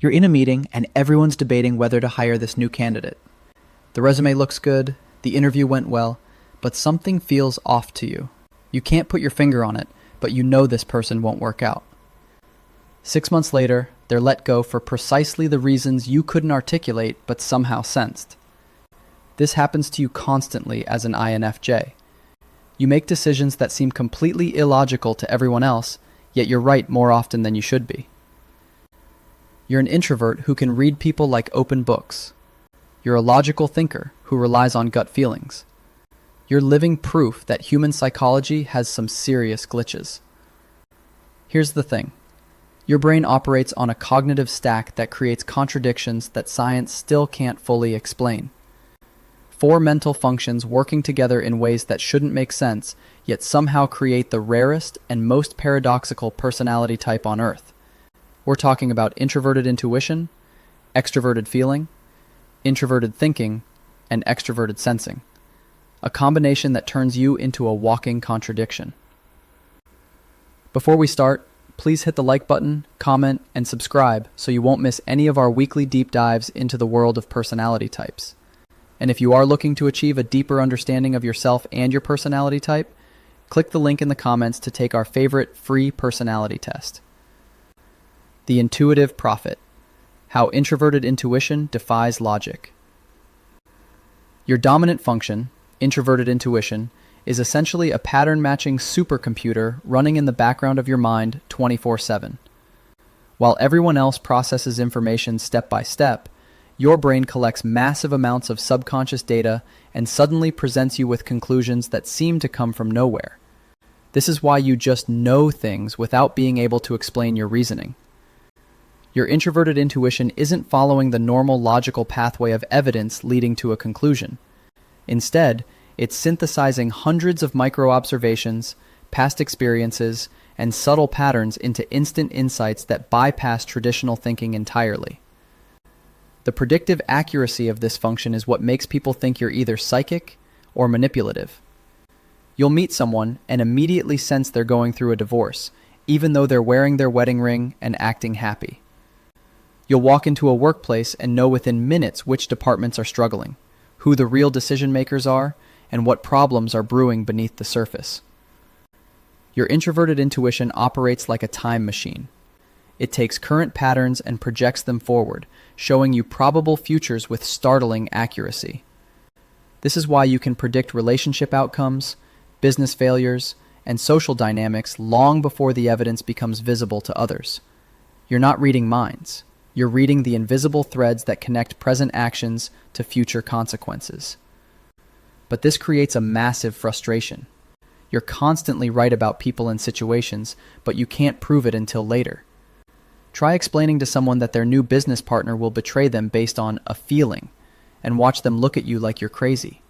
You're in a meeting and everyone's debating whether to hire this new candidate. The resume looks good, the interview went well, but something feels off to you. You can't put your finger on it, but you know this person won't work out. 6 months later, they're let go for precisely the reasons you couldn't articulate but somehow sensed. This happens to you constantly as an INFJ. You make decisions that seem completely illogical to everyone else, yet you're right more often than you should be. You're an introvert who can read people like open books. You're a logical thinker who relies on gut feelings. You're living proof that human psychology has some serious glitches. Here's the thing. Your brain operates on a cognitive stack that creates contradictions that science still can't fully explain. 4 mental functions working together in ways that shouldn't make sense, yet somehow create the rarest and most paradoxical personality type on Earth. We're talking about Introverted Intuition, Extroverted Feeling, Introverted Thinking, and Extroverted Sensing. A combination that turns you into a walking contradiction. Before we start, please hit the like button, comment, and subscribe so you won't miss any of our weekly deep dives into the world of personality types. And if you are looking to achieve a deeper understanding of yourself and your personality type, click the link in the comments to take our favorite free personality test. The Intuitive Prophet: How Introverted Intuition Defies Logic. Your dominant function, Introverted Intuition, is essentially a pattern-matching supercomputer running in the background of your mind 24/7. While everyone else processes information step by step, your brain collects massive amounts of subconscious data and suddenly presents you with conclusions that seem to come from nowhere. This is why you just know things without being able to explain your reasoning. Your introverted intuition isn't following the normal logical pathway of evidence leading to a conclusion. Instead, it's synthesizing hundreds of micro-observations, past experiences, and subtle patterns into instant insights that bypass traditional thinking entirely. The predictive accuracy of this function is what makes people think you're either psychic or manipulative. You'll meet someone and immediately sense they're going through a divorce, even though they're wearing their wedding ring and acting happy. You'll walk into a workplace and know within minutes which departments are struggling, who the real decision makers are, and what problems are brewing beneath the surface. Your introverted intuition operates like a time machine. It takes current patterns and projects them forward, showing you probable futures with startling accuracy. This is why you can predict relationship outcomes, business failures, and social dynamics long before the evidence becomes visible to others. You're not reading minds. You're reading the invisible threads that connect present actions to future consequences. But this creates a massive frustration. You're constantly right about people and situations, but you can't prove it until later. Try explaining to someone that their new business partner will betray them based on a feeling, and watch them look at you like you're crazy.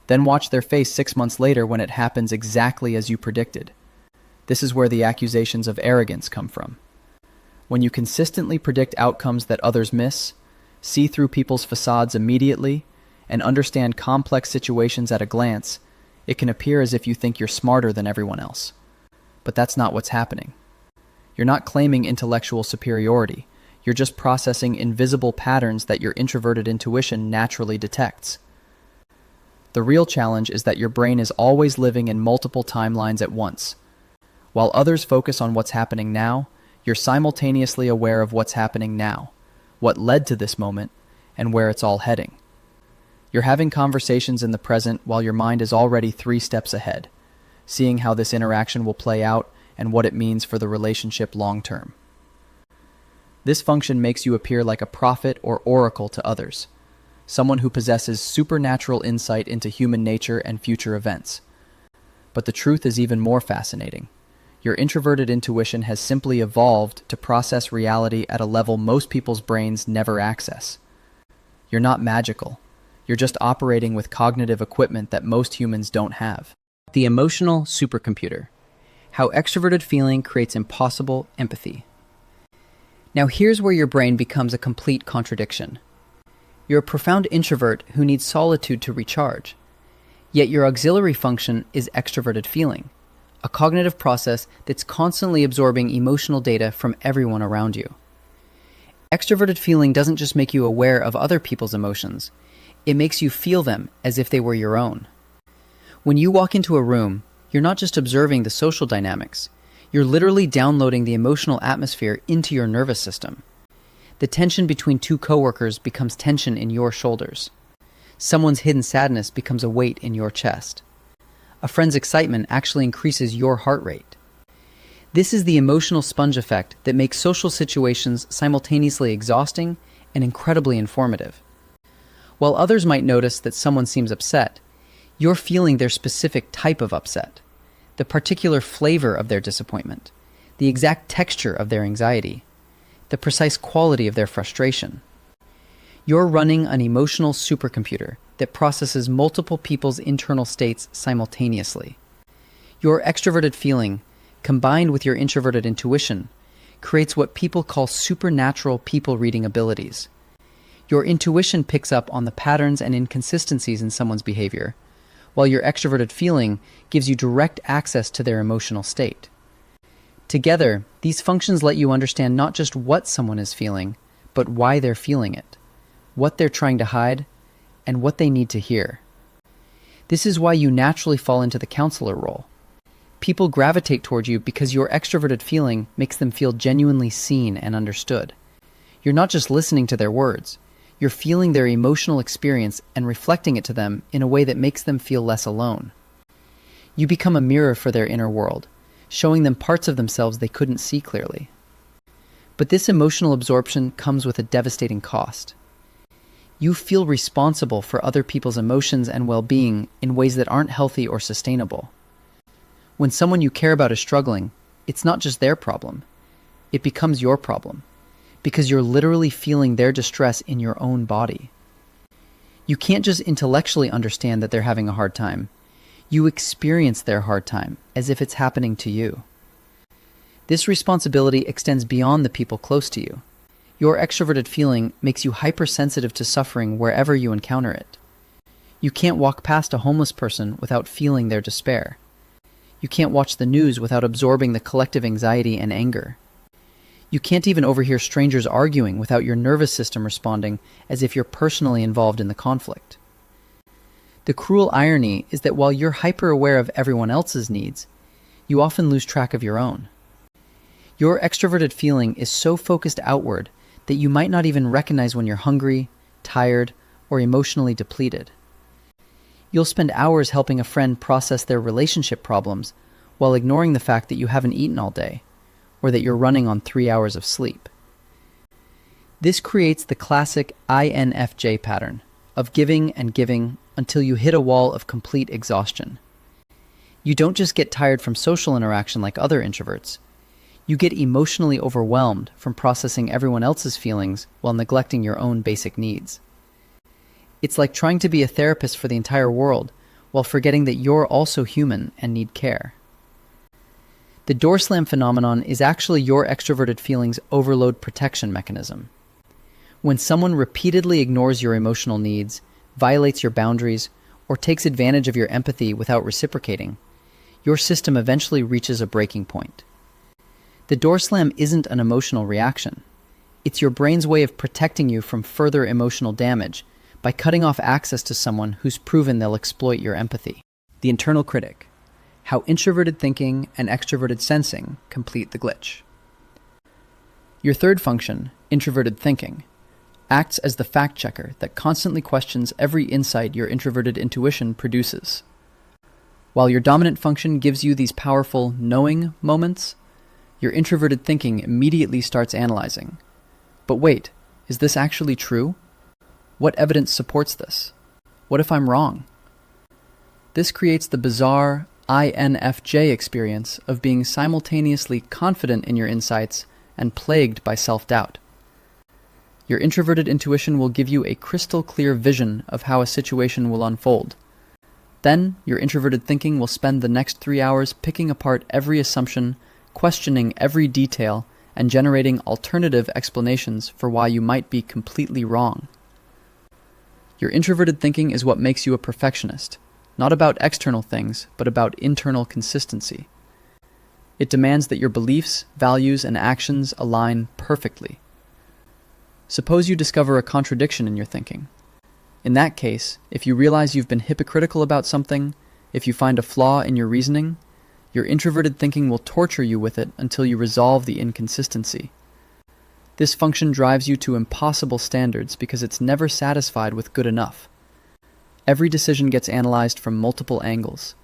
Then watch their face 6 months later when it happens exactly as you predicted. This is where the accusations of arrogance come from. When you consistently predict outcomes that others miss, see through people's facades immediately, and understand complex situations at a glance, it can appear as if you think you're smarter than everyone else. But that's not what's happening. You're not claiming intellectual superiority. You're just processing invisible patterns that your introverted intuition naturally detects. The real challenge is that your brain is always living in multiple timelines at once. While others focus on what's happening now, you're simultaneously aware of what's happening now, what led to this moment, and where it's all heading. You're having conversations in the present while your mind is already 3 steps ahead, seeing how this interaction will play out and what it means for the relationship long term. This function makes you appear like a prophet or oracle to others, someone who possesses supernatural insight into human nature and future events. But the truth is even more fascinating. Your introverted intuition has simply evolved to process reality at a level most people's brains never access. You're not magical. You're just operating with cognitive equipment that most humans don't have. The emotional supercomputer: How Extroverted Feeling Creates Impossible Empathy. Now here's where your brain becomes a complete contradiction. You're a profound introvert who needs solitude to recharge. Yet your auxiliary function is extroverted feeling, a cognitive process that's constantly absorbing emotional data from everyone around you. Extroverted feeling doesn't just make you aware of other people's emotions, it makes you feel them as if they were your own. When you walk into a room, you're not just observing the social dynamics, you're literally downloading the emotional atmosphere into your nervous system. The tension between two coworkers becomes tension in your shoulders. Someone's hidden sadness becomes a weight in your chest. A friend's excitement actually increases your heart rate. This is the emotional sponge effect that makes social situations simultaneously exhausting and incredibly informative. While others might notice that someone seems upset, you're feeling their specific type of upset, the particular flavor of their disappointment, the exact texture of their anxiety, the precise quality of their frustration. You're running an emotional supercomputer that processes multiple people's internal states simultaneously. Your extroverted feeling, combined with your introverted intuition, creates what people call supernatural people-reading abilities. Your intuition picks up on the patterns and inconsistencies in someone's behavior, while your extroverted feeling gives you direct access to their emotional state. Together, these functions let you understand not just what someone is feeling, but why they're feeling it, what they're trying to hide, and what they need to hear. This is why you naturally fall into the counselor role. People gravitate toward you because your extroverted feeling makes them feel genuinely seen and understood. You're not just listening to their words, you're feeling their emotional experience and reflecting it to them in a way that makes them feel less alone. You become a mirror for their inner world, showing them parts of themselves they couldn't see clearly. But this emotional absorption comes with a devastating cost. You feel responsible for other people's emotions and well-being in ways that aren't healthy or sustainable. When someone you care about is struggling, it's not just their problem. It becomes your problem, because you're literally feeling their distress in your own body. You can't just intellectually understand that they're having a hard time. You experience their hard time as if it's happening to you. This responsibility extends beyond the people close to you. Your extroverted feeling makes you hypersensitive to suffering wherever you encounter it. You can't walk past a homeless person without feeling their despair. You can't watch the news without absorbing the collective anxiety and anger. You can't even overhear strangers arguing without your nervous system responding as if you're personally involved in the conflict. The cruel irony is that while you're hyper-aware of everyone else's needs, you often lose track of your own. Your extroverted feeling is so focused outward that you might not even recognize when you're hungry, tired, or emotionally depleted. You'll spend hours helping a friend process their relationship problems while ignoring the fact that you haven't eaten all day, or that you're running on 3 hours of sleep. This creates the classic INFJ pattern of giving and giving until you hit a wall of complete exhaustion. You don't just get tired from social interaction like other introverts. You get emotionally overwhelmed from processing everyone else's feelings while neglecting your own basic needs. It's like trying to be a therapist for the entire world while forgetting that you're also human and need care. The door slam phenomenon is actually your extroverted feeling's overload protection mechanism. When someone repeatedly ignores your emotional needs, violates your boundaries, or takes advantage of your empathy without reciprocating, your system eventually reaches a breaking point. The door slam isn't an emotional reaction. It's your brain's way of protecting you from further emotional damage by cutting off access to someone who's proven they'll exploit your empathy. The internal critic. How introverted thinking and extroverted sensing complete the glitch. Your third function, introverted thinking, acts as the fact checker that constantly questions every insight your introverted intuition produces. While your dominant function gives you these powerful knowing moments, your introverted thinking immediately starts analyzing. But wait, is this actually true? What evidence supports this? What if I'm wrong? This creates the bizarre INFJ experience of being simultaneously confident in your insights and plagued by self-doubt. Your introverted intuition will give you a crystal clear vision of how a situation will unfold. Then, your introverted thinking will spend the next 3 hours picking apart every assumption, questioning every detail, and generating alternative explanations for why you might be completely wrong. Your introverted thinking is what makes you a perfectionist, not about external things, but about internal consistency. It demands that your beliefs, values, and actions align perfectly. Suppose you discover a contradiction in your thinking. In that case, if you realize you've been hypocritical about something, if you find a flaw in your reasoning, your introverted thinking will torture you with it until you resolve the inconsistency. This function drives you to impossible standards because it's never satisfied with good enough. Every decision gets analyzed from multiple angles.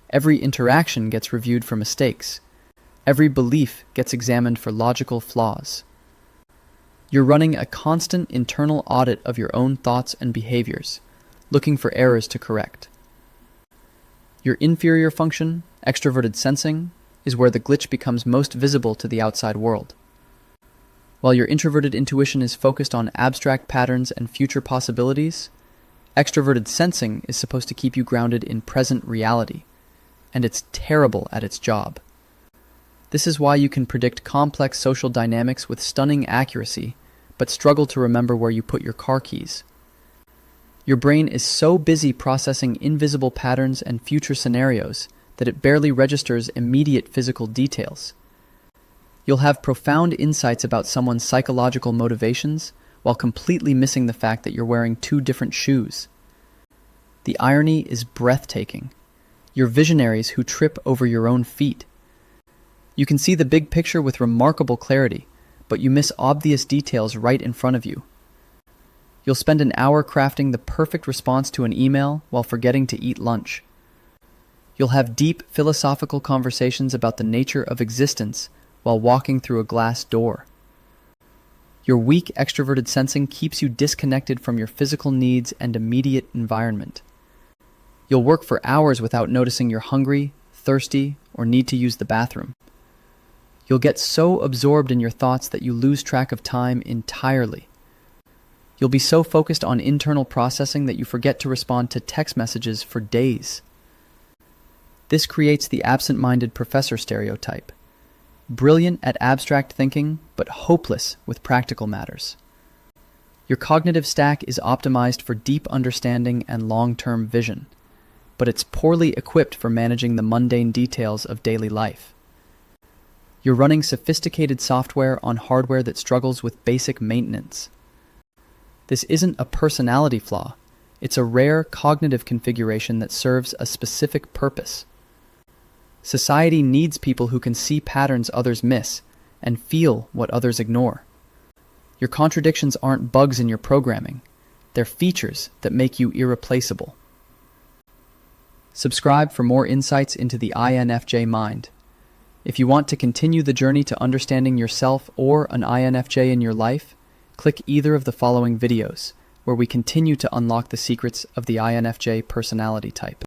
Every interaction gets reviewed for mistakes. Every belief gets examined for logical flaws. You're running a constant internal audit of your own thoughts and behaviors, looking for errors to correct. Your inferior function, extroverted sensing, is where the glitch becomes most visible to the outside world. While your introverted intuition is focused on abstract patterns and future possibilities, extroverted sensing is supposed to keep you grounded in present reality, and it's terrible at its job. This is why you can predict complex social dynamics with stunning accuracy, but struggle to remember where you put your car keys. Your brain is so busy processing invisible patterns and future scenarios that it barely registers immediate physical details. You'll have profound insights about someone's psychological motivations while completely missing the fact that you're wearing two different shoes. The irony is breathtaking. You're visionaries who trip over your own feet. You can see the big picture with remarkable clarity, but you miss obvious details right in front of you. You'll spend an hour crafting the perfect response to an email while forgetting to eat lunch. You'll have deep philosophical conversations about the nature of existence while walking through a glass door. Your weak extroverted sensing keeps you disconnected from your physical needs and immediate environment. You'll work for hours without noticing you're hungry, thirsty, or need to use the bathroom. You'll get so absorbed in your thoughts that you lose track of time entirely. You'll be so focused on internal processing that you forget to respond to text messages for days. This creates the absent-minded professor stereotype. Brilliant at abstract thinking, but hopeless with practical matters. Your cognitive stack is optimized for deep understanding and long-term vision, but it's poorly equipped for managing the mundane details of daily life. You're running sophisticated software on hardware that struggles with basic maintenance. This isn't a personality flaw. It's a rare cognitive configuration that serves a specific purpose. Society needs people who can see patterns others miss and feel what others ignore. Your contradictions aren't bugs in your programming. They're features that make you irreplaceable. Subscribe for more insights into the INFJ mind. If you want to continue the journey to understanding yourself or an INFJ in your life, click either of the following videos, where we continue to unlock the secrets of the INFJ personality type.